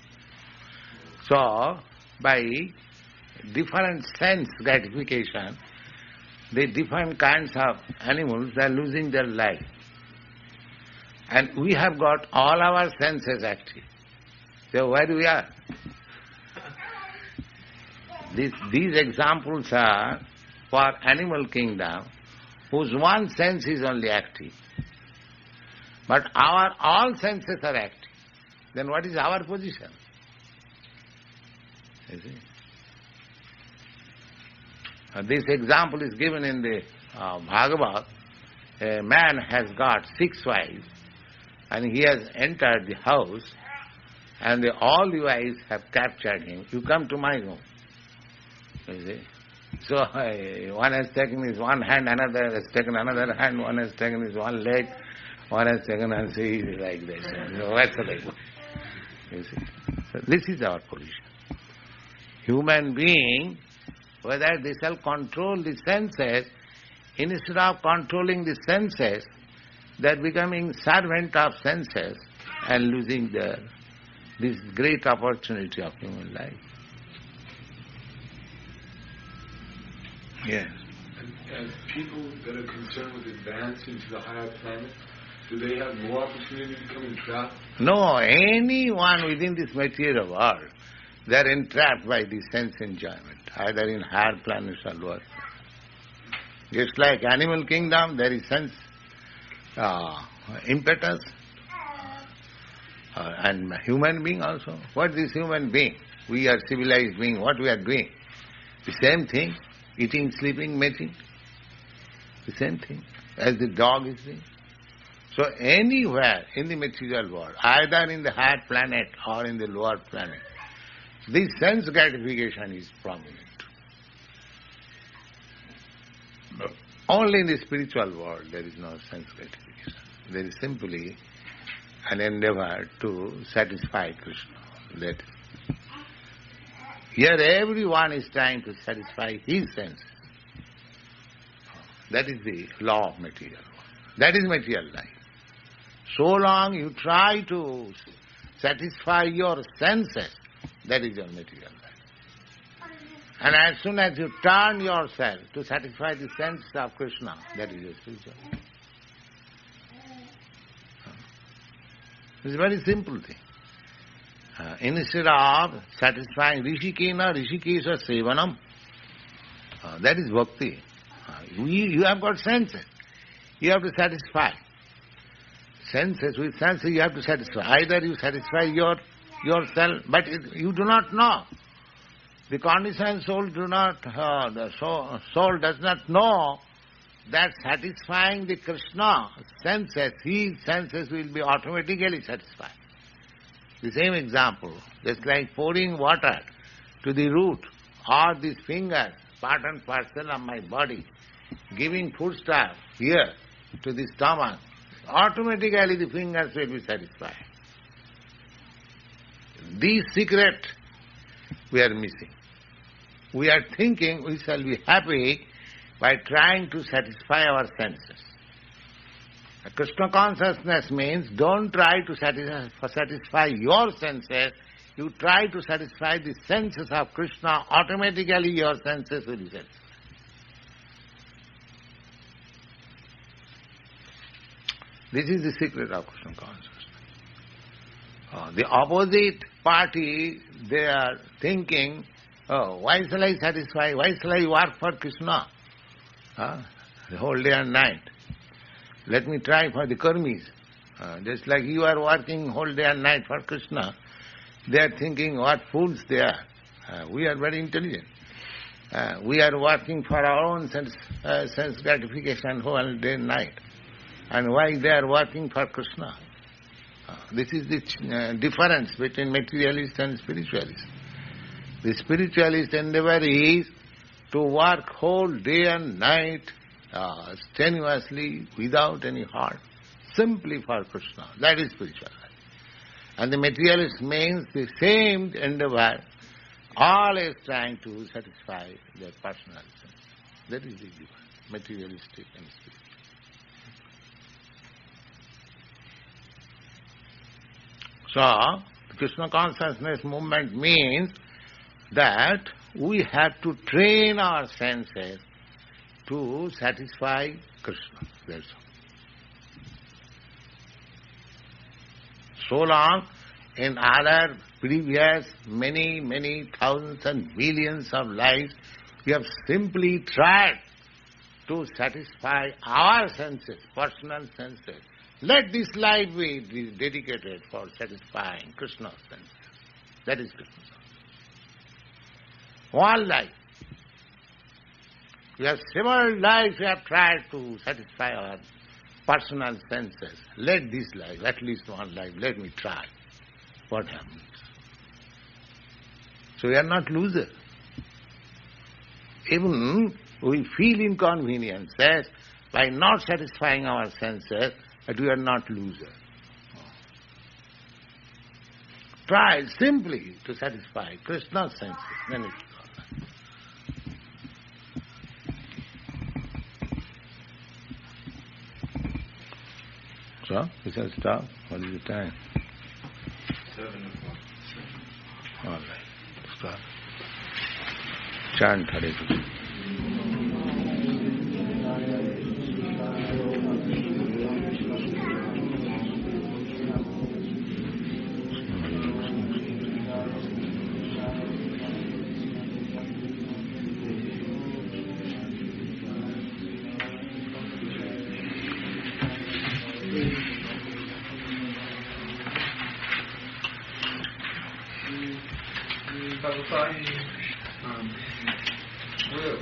So, by different sense gratification, the different kinds of animals are losing their life. And we have got all our senses active. So where we are? These examples are for animal kingdom, whose one sense is only active. But our all senses are active. Then what is our position? You see? This example is given in the Bhagavad. A man has got 6 wives and he has entered the house and all the wives have captured him. You come to my room. You see? So one has taken his one hand, another has taken another hand, one has taken his one leg, one has taken and see like this. That's like that. You see? So this is our position. Human being, whether they shall control the senses, instead of controlling the senses, they are becoming servant of senses and losing this great opportunity of human life. Yes. And people that are concerned with advancing to the higher planet, do they have more opportunity to become entrapped? No, anyone within this material world, they are entrapped by the sense enjoyment, either in higher planets or lower planets. Just like animal kingdom, there is sense impetus, and human being also. What is human being? We are civilized being. What we are doing? The same thing. Eating, sleeping, mating. The same thing as the dog is doing. So anywhere in the material world, either in the higher planet or in the lower planet, this sense gratification is prominent. But only in the spiritual world there is no sense gratification. There is simply an endeavor to satisfy Krishna. That is. Here everyone is trying to satisfy his senses. That is the law of material world. That is material life. So long you try to satisfy your senses, that is your material life. And as soon as you turn yourself to satisfy the sense of Krishna, that is your spiritual life. It's a very simple thing. Instead of satisfying Rishikena, Rishikesha Sevanam, that is bhakti. You have got senses. You have to satisfy. Senses, with senses you have to satisfy. Either you satisfy yourself, but you do not know. The conditioned soul the soul does not know that satisfying the Krishna senses, his senses will be automatically satisfied. The same example, just like pouring water to the root or these fingers, part and parcel of my body, giving foodstuff here to the stomach, automatically the fingers will be satisfied. This secret we are missing. We are thinking we shall be happy by trying to satisfy our senses. Krishna consciousness means don't try to satisfy your senses, you try to satisfy the senses of Krishna, automatically your senses will be satisfied. This is the secret of Krishna consciousness. The opposite party, they are thinking, why shall I satisfy, why shall I work for Krishna? the whole day and night. Let me try for the karmis. Just like you are working whole day and night for Krishna, they are thinking what fools they are. We are very intelligent. We are working for our own sense gratification whole day and night. And why they are working for Krishna? This is the difference between materialist and spiritualist. The spiritualist endeavor is to work whole day and night strenuously, without any heart, simply for Krishna. That is spiritual life. And the materialist means the same endeavor, always trying to satisfy their personal sense. That is the difference, materialistic and spiritual. So, Krishna consciousness movement means that we have to train our senses to satisfy Krishna. That's all. So long, in other previous many thousands and millions of lives, we have simply tried to satisfy our senses, personal senses. Let this life be dedicated for satisfying Krishna's senses. That is Krishna's. One life. We have several lives we have tried to satisfy our personal senses. Let this life, at least one life, let me try. What happens? So we are not losers. Even we feel inconveniences by not satisfying our senses, but we are not losers. Try simply to satisfy Krishna's senses, then it is all right. So, we shall stop. What is the time? 7:00. All right. Stop. Chant Hare Krishna.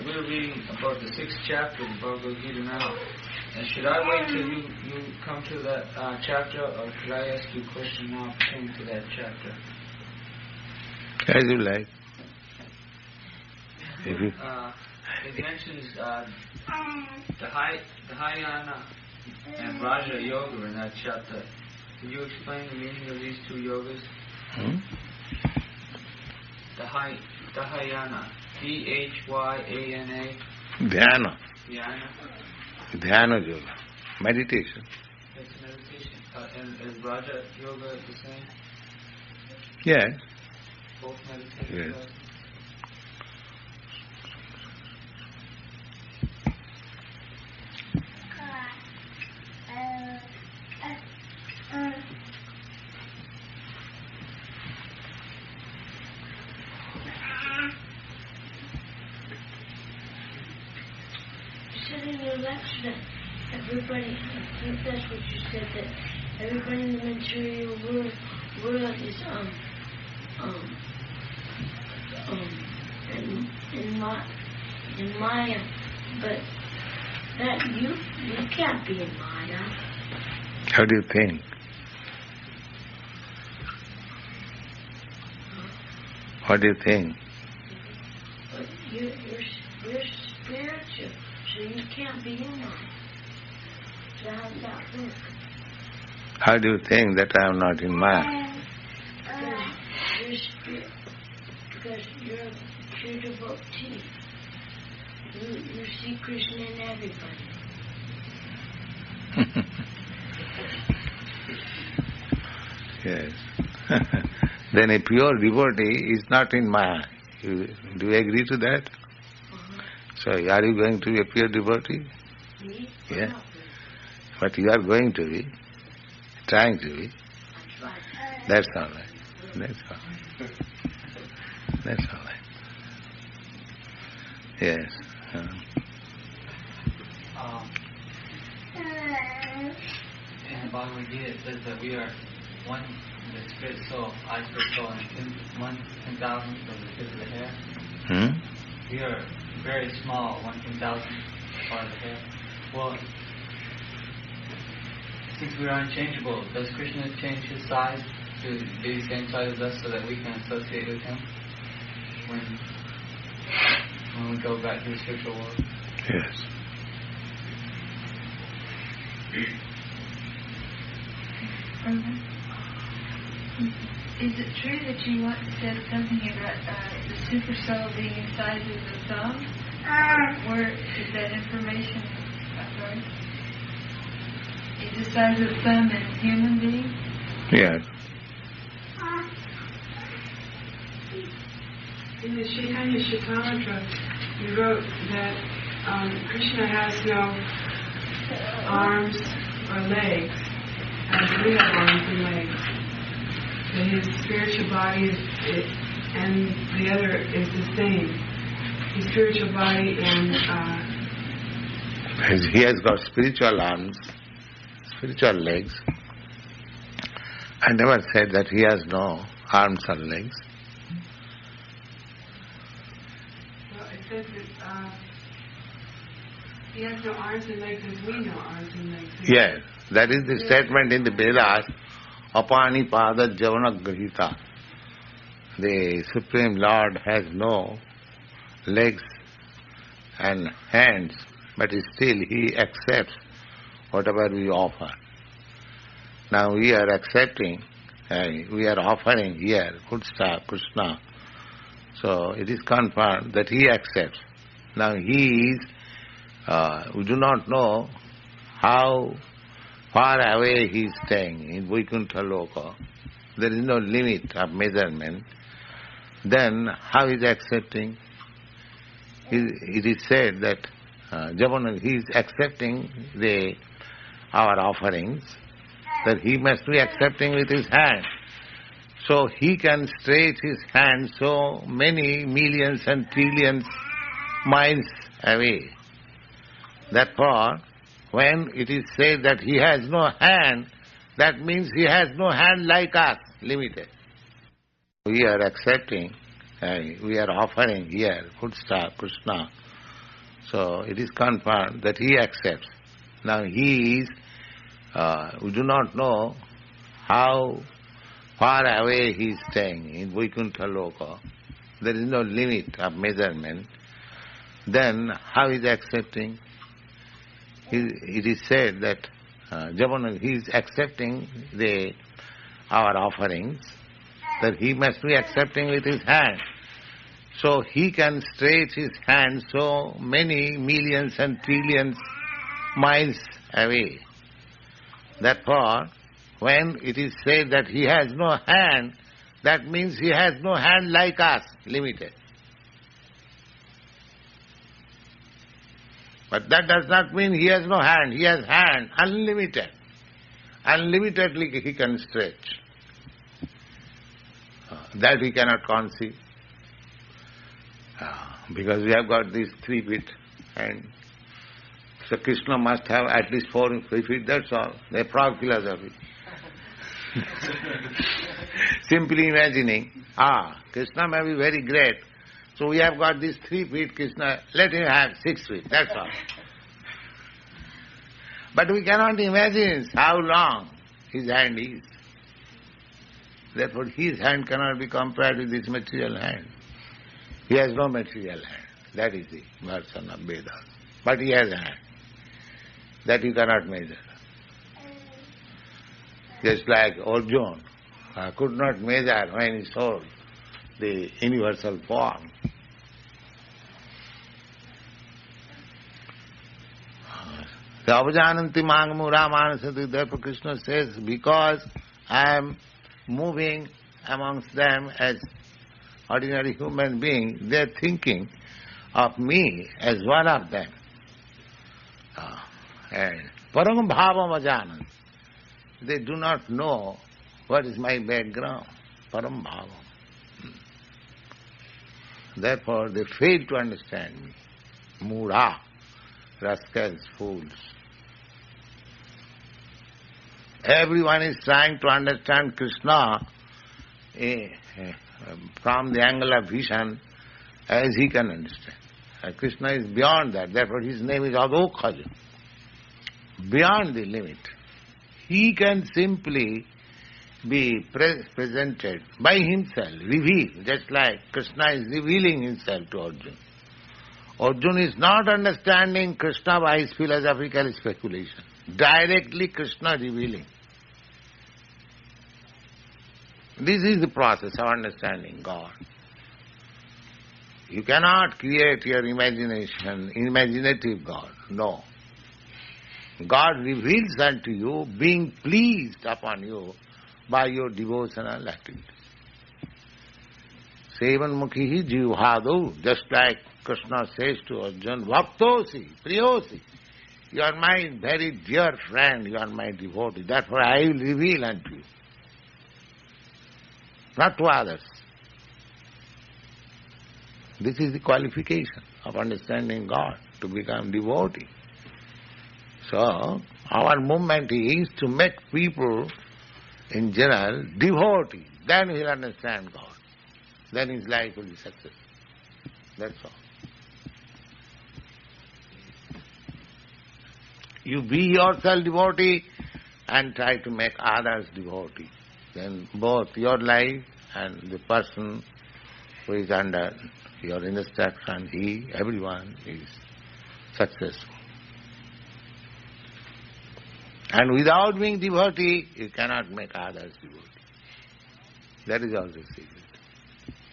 We're reading about the 6th chapter of the Bhagavad-gītā now. And should I wait till you come to that chapter, or should I ask you a question now pertaining to that chapter? As you like. If you... It mentions the Dhyana and Raja Yoga in that chapter. Can you explain the meaning of these two yogas? Dhyana. Dhyana. Dhyana. Dhyana. Dhyana yoga. Meditation. It's meditation. And is Raja Yoga the same? Yes. Both meditation. Yes. In your lecture that everybody, I think that's what you said, that everybody in the material world is in Maya, but that you can't be in Maya. How do you think? What do you think? But you're spiritual. So you can't be in Maya. So how does that work? How do you think that I am not in Maya? Because you're a pure devotee. You see Krishna in everybody. Yes. Then a pure devotee is not in Maya. Do you agree to that? So, are you going to be a pure devotee? Me? Yeah. But you are going to be, trying to be. That's all right. That's all right. That's all right. Yes. Bhagavad-gītā it says that we are one, the spirit soul, I spirit soul, and 1/10,000 of the tip of the hair. We are very small, 1/10,000 part of the hair. Well, since we are unchangeable, does Krishna change his size to be the same size as us so that we can associate with him when we go back to the spiritual world? Yes. Is it true that you once said something about the super soul being the size of the thumb? Where is that information? Sorry. Is the size of the thumb in a human being? Yes. In the Chaitanya Chaitanya, you wrote that Krishna has no arms or legs, as we have arms and legs. That his spiritual body and the other is the same. His spiritual body and... He has got spiritual arms, spiritual legs. I never said that he has no arms or legs. Well, it says that he has no arms and legs as we know arms and legs. Yes, that is the statement in the Vedas, Apani Pada Javana Grahita. The Supreme Lord has no legs and hands, but still he accepts whatever we offer. Now we are accepting, we are offering here Krishna. So it is confirmed that he accepts. Now he is, we do not know how far away he is staying in Vaikuntha Loka. There is no limit of measurement. Then how is accepting? It is said that he is accepting our offerings, that he must be accepting with his hand. So he can stretch his hand so many millions and trillions miles away. Therefore, when it is said that he has no hand, that means he has no hand like us, limited. We are accepting, we are offering here Krishna. So it is confirmed that he accepts. Now he is, we do not know how far away he is staying in Vaikuntha Loka. There is no limit of measurement. Then how is accepting? It is said that he is accepting our offerings, that he must be accepting with his hand. So he can stretch his hand so many millions and trillions miles away. Therefore, when it is said that he has no hand, that means he has no hand like us, limited. But that does not mean he has no hand. He has hand, unlimited. Unlimitedly he can stretch. That we cannot conceive. Because we have got these 3 feet, and so Krishna must have at least 4 feet, that's all. They frog philosophy. Simply imagining, Krishna may be very great, so we have got these 3 feet, Krishna, let him have 6 feet, that's all. But we cannot imagine how long his hand is. Therefore his hand cannot be compared with this material hand. He has no material hand. That is the version of Vedas. But he has a hand. That you cannot measure. Just like Arjuna could not measure when he saw the universal form. The Avajananti Mangamu Ramanasati, therefore Krishna says, because I am moving amongst them as ordinary human being, they are thinking of me as one of them. And Param Bhavam Ajanant. They do not know what is my background. Param Bhavam. Therefore they fail to understand me. Mudha, rascals, fools. Everyone is trying to understand Krishna from the angle of vision as he can understand. Krishna is beyond that, therefore his name is Adokhaja. Beyond the limit. He can simply be presented by himself, revealed, just like Krishna is revealing himself to Arjuna. Arjuna is not understanding Krishna by his philosophical speculation. Directly Krishna revealing. This is the process of understanding God. You cannot create your imaginative God. No. God reveals unto you, being pleased upon you by your devotional activities. Sevanmukhi jivhado, just like Krishna says to Arjuna, Bhaktosi, Priyosi, you are my very dear friend, you are my devotee, therefore I will reveal unto you. Not to others. This is the qualification of understanding God, to become devotee. So, our movement is to make people in general devotee. Then he'll understand God. Then his life will be successful. That's all. You be yourself devotee and try to make others devotee. Then both your life and the person who is under your instruction, everyone is successful. And without being devotee, you cannot make others devotee. That is also secret.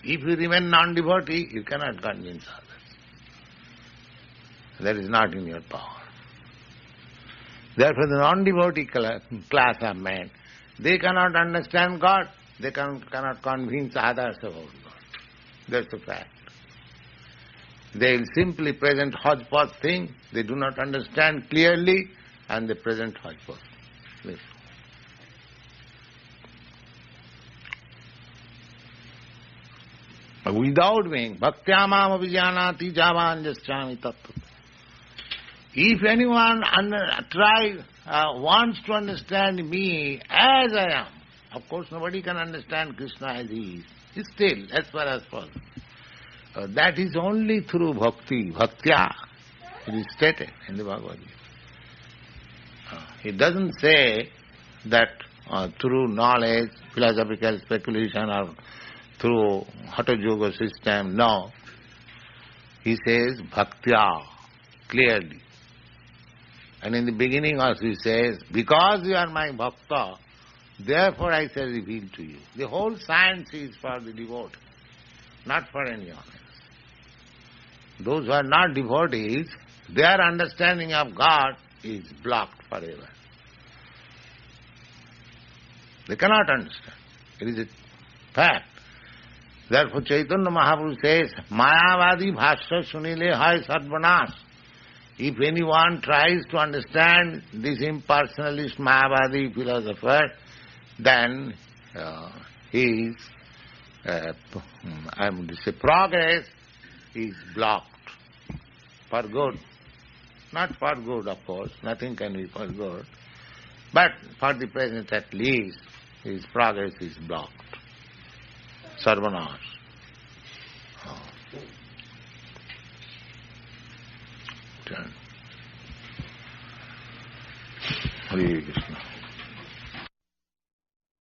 If you remain non-devotee, you cannot convince others. That is not in your power. Therefore, the non-devotee class of men, they cannot understand God, they cannot convince others about God. That's a fact. They will simply present hodgepodge thing, they do not understand clearly, and they present hodgepodge. Yes. Without being bhaktyamam abhijanati javan jaschami tattva. If anyone wants to understand me as I am, of course nobody can understand Krishna as he is. Still, as far as possible. That is only through bhakti, bhaktya. It is stated in the Bhagavad-gītā. It doesn't say that through knowledge, philosophical speculation or through Hatha Yoga system. No. He says bhaktya, clearly. And in the beginning also he says, because you are my bhakta, therefore I shall reveal to you. The whole science is for the devotee, not for anyone else. Those who are not devotees, their understanding of God is blocked forever. They cannot understand. It is a fact. Therefore Chaitanya Mahaprabhu says, Mayavadi bhashya sunile hai sarvanash. If anyone tries to understand this impersonalist Mayavadi philosopher, then his progress is blocked for good. Not for good, of course, nothing can be for good, but for the present at least, his progress is blocked. Sarvanash. Hare Krishna.